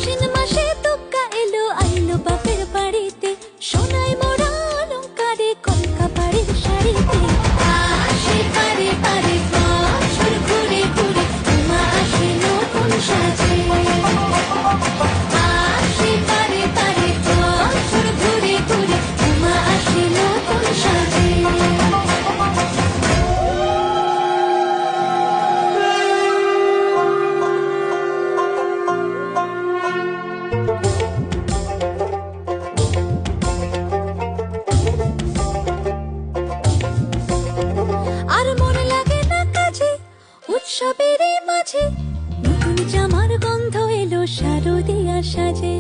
আশ্বিন মাসে তুক্কা এলো আইলো বাপের বাড়িতে, সোনায় মোড়া অলংকারে কলকা বাড়ির শাড়িতে। আসে পারে পারে বছর ঘুরে ঘুরে, উমা আসে নতুন সাজে। আসে পারে পারে বছর ঘুরে ঘুরে, উমা আসে নতুন সাজে। আর মন লাগে না কাজে, উৎসবের এই মাঝে নতুন জামার গন্ধ এলো শারদিয়া সাজে।